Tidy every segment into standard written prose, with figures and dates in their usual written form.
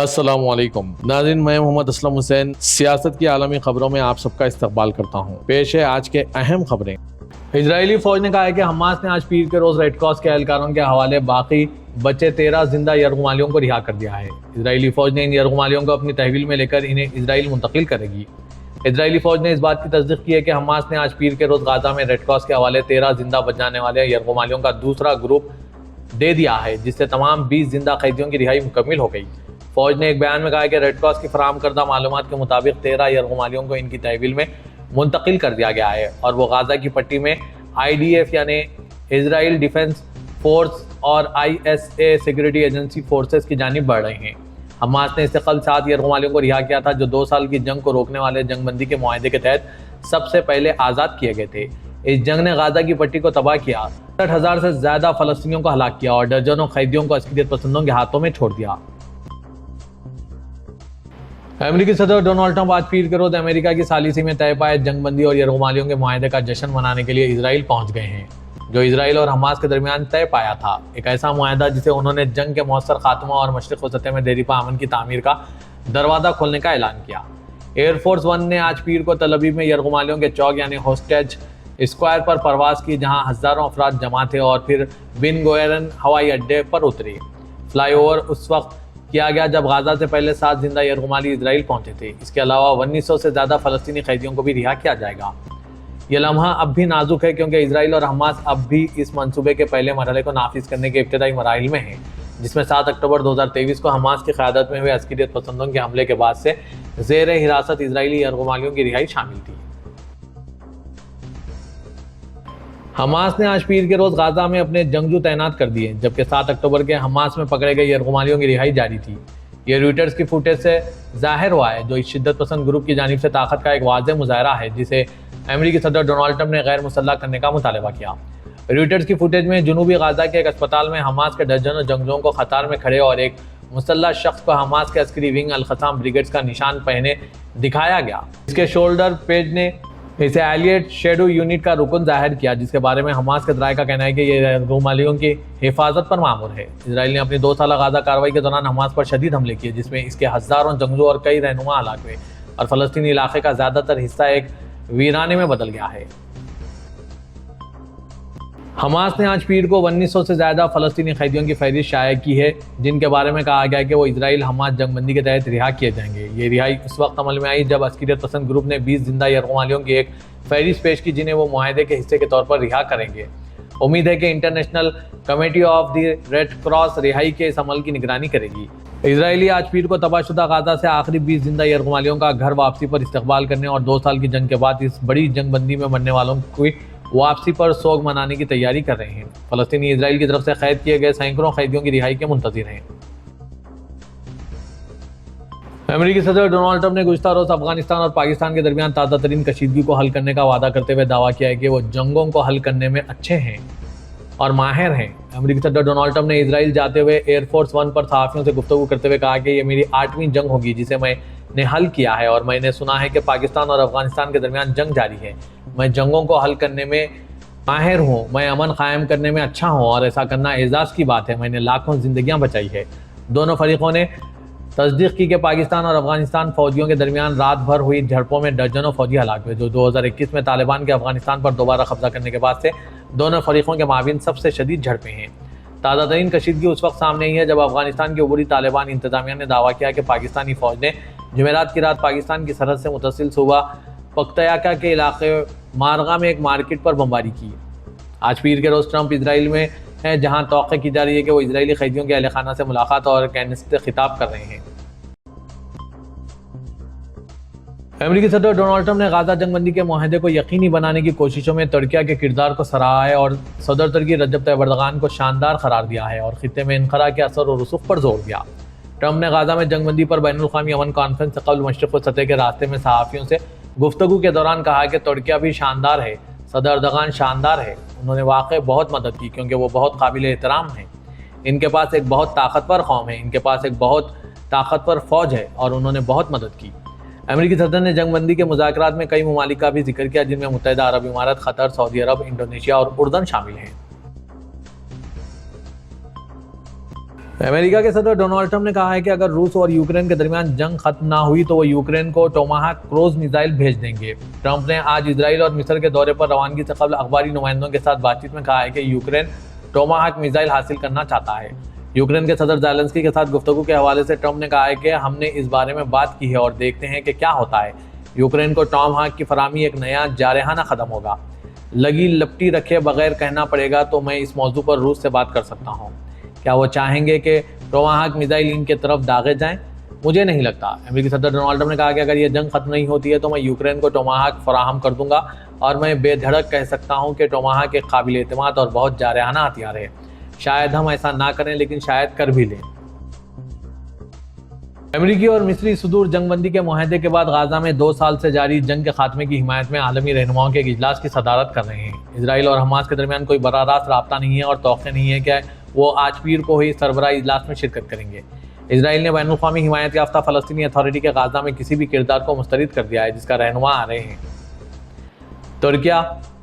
السلام علیکم ناظرین، میں محمد اسلم حسین سیاست کی عالمی خبروں میں آپ سب کا استقبال کرتا ہوں۔ پیش ہے آج کے اہم خبریں۔ اسرائیلی فوج نے کہا ہے کہ حماس نے آج پیر کے روز ریڈ کراس کے اہلکاروں کے حوالے باقی بچے 13 زندہ یرغمالیوں کو رہا کر دیا ہے۔ اسرائیلی فوج نے ان یرغمالیوں کو اپنی تحویل میں لے کر انہیں اسرائیل منتقل کرے گی۔ اسرائیلی فوج نے اس بات کی تصدیق کی ہے کہ حماس نے آج پیر کے روز غزہ میں ریڈ کراس کے حوالے 13 زندہ بچ جانے والے یرغمالیوں کا دوسرا گروپ دے دیا ہے، جس سے تمام 20 زندہ قیدیوں کی رہائی مکمل ہو گئی۔ فوج نے ایک بیان میں کہا کہ ریڈ کراس کی فراہم کردہ معلومات کے مطابق 13 یرغمالیوں کو ان کی تحویل میں منتقل کر دیا گیا ہے اور وہ غزہ کی پٹی میں IDF یعنی اسرائیل ڈیفنس فورس اور ISA سیکورٹی ایجنسی فورسز کی جانب بڑھ رہے ہیں۔ حماس نے اس سے قبل 7 یرغمالیوں کو رہا کیا تھا جو 2 سال کی جنگ کو روکنے والے جنگ بندی کے معاہدے کے تحت سب سے پہلے آزاد کیے گئے تھے۔ اس جنگ نے غزہ کی پٹی کو تباہ کیا، 60,000 سے زیادہ فلسطینیوں کو ہلاک کیا اور درجنوں قیدیوں کو عسکریت پسندوں کے ہاتھوں میں چھوڑ دیا۔ امریکی صدر ڈونلڈ ٹرمپ آج پیر کے روز امریکہ کی ثالثی میں طے پائے جنگ بندی اور یرغمالیوں کے معاہدے کا جشن منانے کے لیے اسرائیل پہنچ گئے ہیں، جو اسرائیل اور حماس کے درمیان طے پایا تھا۔ ایک ایسا معاہدہ جسے انہوں نے جنگ کے مؤثر خاتمہ اور مشرق وسطی میں دیرپا امن کی تعمیر کا دروازہ کھولنے کا اعلان کیا۔ ایئر فورس ون نے آج پیر کو تل ابیب میں یرغمالیوں کے چوک یعنی ہوسٹیج اسکوائر پر پرواز کی، جہاں ہزاروں افراد جمع تھے، اور پھر بن گورین ہوائی اڈے پر اتری۔ فلائی اوور اس وقت کیا گیا جب غزہ سے پہلے 7 زندہ یرغمالی اسرائیل پہنچے تھے۔ اس کے علاوہ 1900 سے زیادہ فلسطینی قیدیوں کو بھی رہا کیا جائے گا۔ یہ لمحہ اب بھی نازک ہے کیونکہ اسرائیل اور حماس اب بھی اس منصوبے کے پہلے مرحلے کو نافذ کرنے کے ابتدائی مراحل میں ہیں، جس میں 7 اکتوبر 2023 کو حماس کی قیادت میں ہوئے عسکریت پسندوں کے حملے کے بعد سے زیر حراست اسرائیلی یرغمالیوں کی رہائی شامل تھی۔ حماس نے آج پیر کے روز غزہ میں اپنے جنگجو تعینات کر دیے، جبکہ 7 اکتوبر کے حماس میں پکڑے گئے یرغمالیوں کی رہائی جاری تھی۔ یہ رویٹرز کی فوٹیج سے ظاہر ہوا ہے، جو اس شدت پسند گروپ کی جانب سے طاقت کا ایک واضح مظاہرہ ہے جسے امریکی صدر ڈونلڈ ٹرمپ نے غیر مسلح کرنے کا مطالبہ کیا۔ رویٹرز کی فوٹیج میں جنوبی غزہ کے ایک اسپتال میں حماس کے درجنوں جنگجوؤں کو قطار میں کھڑے اور ایک مسلح شخص کو حماس کے عسکری ونگ القسام بریگیڈز کا نشان پہنے دکھایا گیا۔ اس کے شولڈر پیج نے اسے ایلیٹ شیڈو یونٹ کا رکن ظاہر کیا، جس کے بارے میں حماس کے ذرائع کا کہنا ہے کہ یہ یرغمالیوں کی حفاظت پر مامور ہے۔ اسرائیل نے اپنی 2 سالہ غزہ کارروائی کے دوران حماس پر شدید حملے کیے، جس میں اس کے ہزاروں جنگجو اور کئی رہنما ہلاک ہوئے، اور فلسطینی علاقے کا زیادہ تر حصہ ایک ویرانے میں بدل گیا ہے۔ حماس نے آج پیر کو 1900 سے زیادہ فلسطینی قیدیوں کی فہرست شائع کی ہے، جن کے بارے میں کہا گیا ہے کہ وہ اسرائیل حماس جنگ بندی کے تحت رہا کیے جائیں گے۔ یہ رہائی اس وقت عمل میں آئی جب عسکریت پسند گروپ نے 20 زندہ یرغمالیوں کی ایک فہرست پیش کی، جنہیں وہ معاہدے کے حصے کے طور پر رہا کریں گے۔ امید ہے کہ international committee of the Red Cross رہائی کے اس عمل کی نگرانی کرے گی۔ اسرائیلی آج پیر کو تباہ شدہ غزہ سے آخری 20 زندہ یرغمالیوں کا گھر واپسی پر استقبال کرنے اور 2 سال کی جنگ کے بعد اس بڑی جنگ بندی میں مرنے والوں کی واپسی پر سوگ منانے کی تیاری کر رہے ہیں۔ فلسطینی اسرائیل کی طرف سے قید کیے گئے سینکڑوں قیدیوں کی رہائی کے منتظر ہیں۔ امریکی صدر ڈونلڈ ٹرمپ نے گزشتہ روز افغانستان اور پاکستان کے درمیان تازہ ترین کشیدگی کو حل کرنے کا وعدہ کرتے ہوئے دعویٰ کیا ہے کہ وہ جنگوں کو حل کرنے میں اچھے ہیں اور ماہر ہیں۔ امریکی صدر ڈونلڈ ٹرمپ نے اسرائیل جاتے ہوئے ایئر فورس ون پر صحافیوں سے گفتگو کرتے ہوئے کہا کہ یہ میری 8ویں جنگ ہوگی جسے میں نے حل کیا ہے، اور میں نے سنا ہے کہ پاکستان اور افغانستان کے درمیان جنگ جاری ہے۔ میں جنگوں کو حل کرنے میں ماہر ہوں، میں امن قائم کرنے میں اچھا ہوں، اور ایسا کرنا اعزاز کی بات ہے۔ میں نے لاکھوں زندگیاں بچائی ہے۔ دونوں فریقوں نے تصدیق کی کہ پاکستان اور افغانستان فوجیوں کے درمیان رات بھر ہوئی جھڑپوں میں درجنوں فوجی ہلاک ہوئے، جو 2021 میں طالبان کے افغانستان پر دوبارہ قبضہ کرنے کے بعد سے دونوں فریقوں کے مابین سب سے شدید جھڑپیں ہیں۔ تازہ ترین کشیدگی اس وقت سامنے آئی ہے جب افغانستان کی عبوری طالبان انتظامیہ نے دعویٰ کیا کہ پاکستانی فوج نے جمعرات کی رات پاکستان کی سرحد سے متصل صوبہ پختیاکا کے علاقے مارغا میں ایک مارکیٹ پر بمباری کی۔ آج پیر کے روز ٹرمپ اسرائیل میں ہیں، جہاں توقع کی جا رہی ہے کہ وہ اسرائیلی قیدیوں کے اہل خانہ سے ملاقات اور کینسٹ سے خطاب کر رہے ہیں۔ امریکی صدر ڈونلڈ ٹرمپ نے غزہ جنگ بندی کے معاہدے کو یقینی بنانے کی کوششوں میں ترکیہ کے کردار کو سراہا ہے اور صدر ترکی رجب طیب اردوغان کو شاندار قرار دیا ہے اور خطے میں انخلا کے اثر و رسوخ پر زور دیا۔ ٹرمپ نے غزہ میں جنگ بندی پر بین الاقوامی امن کانفرنس سے قبل مشرق وسطی کے راستے میں صحافیوں سے گفتگو کے دوران کہا کہ ترکیہ بھی شاندار ہے، صدر اردوغان شاندار ہے، انہوں نے واقعی بہت مدد کی کیونکہ وہ بہت قابل احترام ہیں، ان کے پاس ایک بہت طاقتور قوم ہے، ان کے پاس ایک بہت طاقتور فوج ہے اور انہوں نے بہت مدد کی۔ امریکی صدر نے جنگ بندی کے مذاکرات میں کئی ممالک کا بھی ذکر کیا، جن میں متحدہ عرب امارات، قطر، سعودی عرب، انڈونیشیا اور اردن شامل ہیں۔ امریکہ کے صدر ڈونلڈ ٹرمپ نے کہا ہے کہ اگر روس اور یوکرین کے درمیان جنگ ختم نہ ہوئی تو وہ یوکرین کو ٹوماہاک کروز میزائل بھیج دیں گے۔ ٹرمپ نے آج اسرائیل اور مصر کے دورے پر روانگی سے قبل اخباری نمائندوں کے ساتھ بات چیت میں کہا ہے کہ یوکرین ٹوماہاک میزائل حاصل کرنا چاہتا ہے۔ یوکرین کے صدر زیلنسکی کے ساتھ گفتگو کے حوالے سے ٹرمپ نے کہا ہے کہ ہم نے اس بارے میں بات کی ہے اور دیکھتے ہیں کہ کیا ہوتا ہے۔ یوکرین کو ٹوماہاک کی فراہمی ایک نیا جارحانہ قدم ہوگا۔ لگی لپٹی رکھے بغیر کہنا پڑے گا تو میں اس موضوع پر روس سے بات کر سکتا ہوں۔ کیا وہ چاہیں گے کہ ٹوماہاک میزائل ان کے طرف داغے جائیں؟ مجھے نہیں لگتا۔ امریکی صدر ڈونلڈ ٹرمپ نے کہا کہ اگر یہ جنگ ختم نہیں ہوتی ہے تو میں یوکرین کو ٹوماہاک فراہم کر دوں گا اور میں بے دھڑک کہہ سکتا ہوں کہ ٹوماہاک ایک قابل اعتماد اور بہت جارحانہ ہتھیار ہے۔ شاید ہم ایسا نہ کریں لیکن شاید کر بھی لیں۔ امریکی اور مصری صدور جنگ بندی کے معاہدے کے بعد غزہ میں 2 سال سے جاری جنگ کے خاتمے کی حمایت میں عالمی رہنماؤں کے ایک اجلاس کی صدارت کر رہے ہیں۔ اسرائیل اور حماس کے درمیان کوئی براہ راست رابطہ نہیں ہے اور توقع نہیں ہے کہ وہ آج پیر کو ہی سربراہی اجلاس میں شرکت کریں گے۔ اسرائیل نے بین الاقوامی حمایت یافتہ فلسطینی اتھارٹی کے غزہ میں کسی بھی کردار کو مسترد کر دیا ہے جس کا رہنما آ رہے ہیں۔ ترکیہ،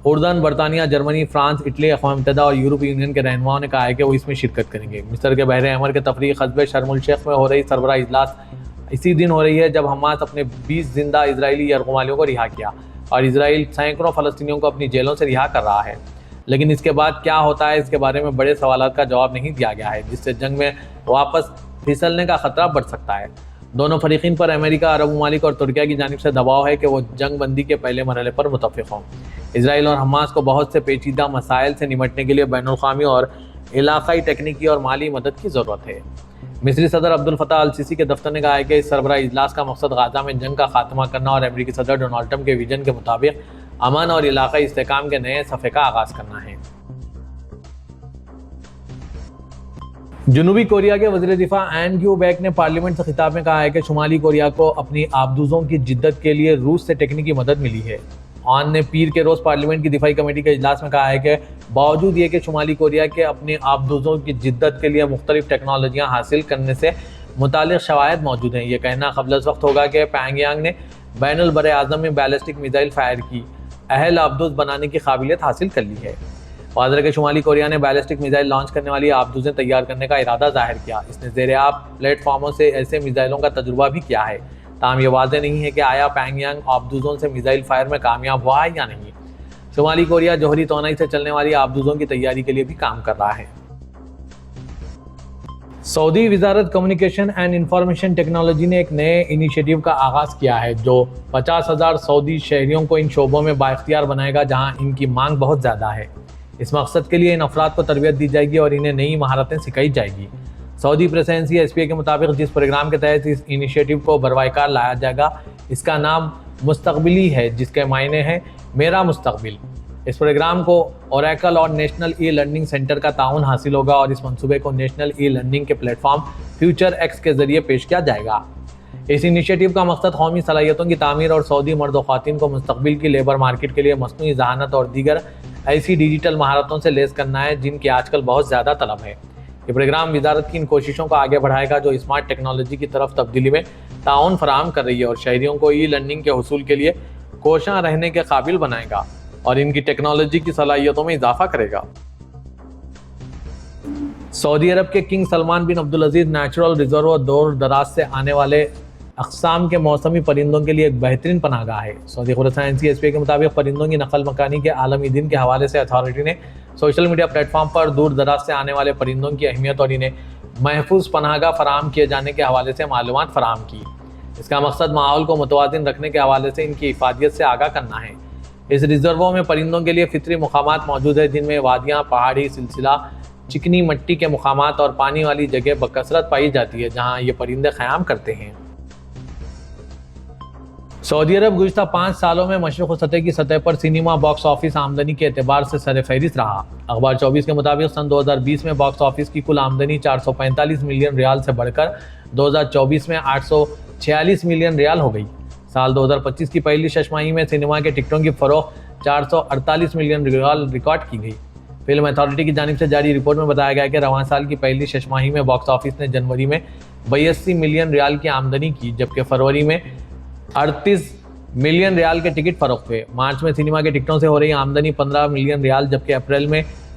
اردن، برطانیہ، جرمنی، فرانس، اٹلی، اقوام متحدہ اور یورپی یونین کے رہنماؤں نے کہا ہے کہ وہ اس میں شرکت کریں گے۔ مصر کے بحر احمر کے تفریحی قصبے شرم الشیخ میں ہو رہی سربراہی اجلاس اسی دن ہو رہی ہے جب حماس اپنے 20 زندہ اسرائیلی یرغمالیوں کو رہا کیا اور اسرائیل سینکڑوں فلسطینیوں کو اپنی جیلوں سے رہا کر رہا ہے۔ لیکن اس کے بعد کیا ہوتا ہے اس کے بارے میں بڑے سوالات کا جواب نہیں دیا گیا ہے، جس سے جنگ میں واپس پھسلنے کا خطرہ بڑھ سکتا ہے۔ دونوں فریقین پر امریکہ، عرب ممالک اور ترکیہ کی جانب سے دباؤ ہے کہ وہ جنگ بندی کے پہلے مرحلے پر متفق ہوں۔ اسرائیل اور حماس کو بہت سے پیچیدہ مسائل سے نمٹنے کے لیے بین الاقوامی اور علاقائی تکنیکی اور مالی مدد کی ضرورت ہے۔ مصری صدر عبد الفتاح السیسی کے دفتر نے کہا ہے کہ اس سربراہی اجلاس کا مقصد غزہ میں جنگ کا خاتمہ کرنا اور امریکی صدر ڈونلڈ ٹرمپ کے ویژن کے مطابق امن اور علاقائی استحکام کے نئے صفحے کا آغاز کرنا ہے۔ جنوبی کوریا کے وزیر دفاع این گیو بیک نے پارلیمنٹ سے خطاب میں کہا ہے کہ شمالی کوریا کو اپنی آبدوزوں کی جدت کے لیے روس سے ٹیکنیکی مدد ملی ہے۔ آن نے پیر کے روز پارلیمنٹ کی دفاعی کمیٹی کے اجلاس میں کہا ہے کہ باوجود یہ کہ شمالی کوریا کے اپنے آبدوزوں کی جدت کے لیے مختلف ٹیکنالوجیاں حاصل کرنے سے متعلق شواہد موجود ہیں، یہ کہنا قبل از وقت ہوگا کہ پیونگ یانگ نے بین البراعظم میں بیلسٹک میزائل فائر کی اہل آبدوز بنانے کی قابلیت حاصل کر لی ہے۔ واضح ہے کہ شمالی کوریا نے بیلسٹک میزائل لانچ کرنے والی آبدوزیں تیار کرنے کا ارادہ ظاہر کیا۔ اس نے زیر آب پلیٹ فارموں سے ایسے میزائلوں کا تجربہ بھی کیا ہے، تاہم یہ واضح نہیں ہے کہ آیا پیونگ یانگ آبدوزوں سے میزائل فائر میں کامیاب ہوا ہے یا نہیں۔ شمالی کوریا جوہری توانائی سے چلنے والی آبدوزوں کی تیاری کے لیے بھی کام کر رہا ہے۔ سعودی وزارت کمیونیکیشن اینڈ انفارمیشن ٹیکنالوجی نے ایک نئے انیشیٹو کا آغاز کیا ہے جو 50,000 سعودی شہریوں کو ان شعبوں میں بااختیار بنائے گا جہاں ان کی مانگ بہت زیادہ ہے۔ اس مقصد کے لیے ان افراد کو تربیت دی جائے گی اور انہیں نئی مہارتیں سکھائی جائے گی۔ سعودی پریسیڈنسی ایس پی اے کے مطابق جس پروگرام کے تحت اس انیشیٹو کو بروائے کار لایا جائے گا اس کا نام مستقبلی ہے، جس کے معنی ہے میرا مستقبل۔ اس پروگرام کو اوریکل اور نیشنل ای لرننگ سینٹر کا تعاون حاصل ہوگا اور اس منصوبے کو نیشنل ای لرننگ کے پلیٹ فارم فیوچر ایکس کے ذریعے پیش کیا جائے گا۔ اس انیشیٹو کا مقصد قومی صلاحیتوں کی تعمیر اور سعودی مرد و خواتین کو مستقبل کی لیبر مارکیٹ کے لیے مصنوعی ذہانت اور دیگر ایسی ڈیجیٹل مہارتوں سے لیس کرنا ہے جن کی آج کل بہت زیادہ طلب ہے۔ یہ پروگرام وزارت کی ان کوششوں کو آگے بڑھائے گا جو اسمارٹ ٹیکنالوجی کی طرف تبدیلی میں تعاون فراہم کر رہی ہے اور شہریوں کو ای لرننگ کے حصول کے لیے کوشاں رہنے کے قابل بنائے گا اور ان کی ٹیکنالوجی کی صلاحیتوں میں اضافہ کرے گا۔ سعودی عرب کے کنگ سلمان بن عبدالعزیز نیچرل ریزرو دور دراز سے آنے والے اقسام کے موسمی پرندوں کے لیے ایک بہترین پناہ گاہ ہے۔ سعودی خبر ایجنسی ایس پی اے کے مطابق پرندوں کی نقل مکانی کے عالمی دن کے حوالے سے اتھارٹی نے سوشل میڈیا پلیٹ فارم پر دور دراز سے آنے والے پرندوں کی اہمیت اور انہیں محفوظ پناہ گاہ فراہم کیے جانے کے حوالے سے معلومات فراہم کی۔ اس کا مقصد ماحول کو متوازن رکھنے کے حوالے سے ان کی افادیت سے آگاہ کرنا ہے۔ اس ریزرو میں پرندوں کے لیے فطری مقامات موجود ہیں جن میں وادیاں، پہاڑی سلسلہ، چکنی مٹی کے مقامات اور پانی والی جگہ بکثرت پائی جاتی ہے جہاں یہ پرندے قیام کرتے ہیں۔ سعودی عرب گزشتہ 5 سالوں میں مشرق وسطی کی سطح پر سینما باکس آفس آمدنی کے اعتبار سے سر فہرست رہا۔ اخبار 24 کے مطابق سن 2020 میں باکس آفس کی کل آمدنی 445 ملین ریال سے بڑھ کر 2024 میں 846 ملین ریال ہو گئی۔ سال 2025 کی پہلی شش ماہی میں سینما کے ٹکٹوں کی فروخت 448 ملین ریال ریکارڈ کی گئی۔ فلم اتھارٹی کی جانب سے جاری رپورٹ میں بتایا گیا کہ رواں سال کی پہلی شش ماہی میں باکس آفس نے جنوری میں 82 ملین ریال کی آمدنی کی جبکہ فروری میں 38 ملین ریال کے ٹکٹ فروخت ہوئے۔ مارچ میں سینما کے ٹکٹوں سے ہو رہی آمدنی 15 ملین ریال جبکہ اپریل میں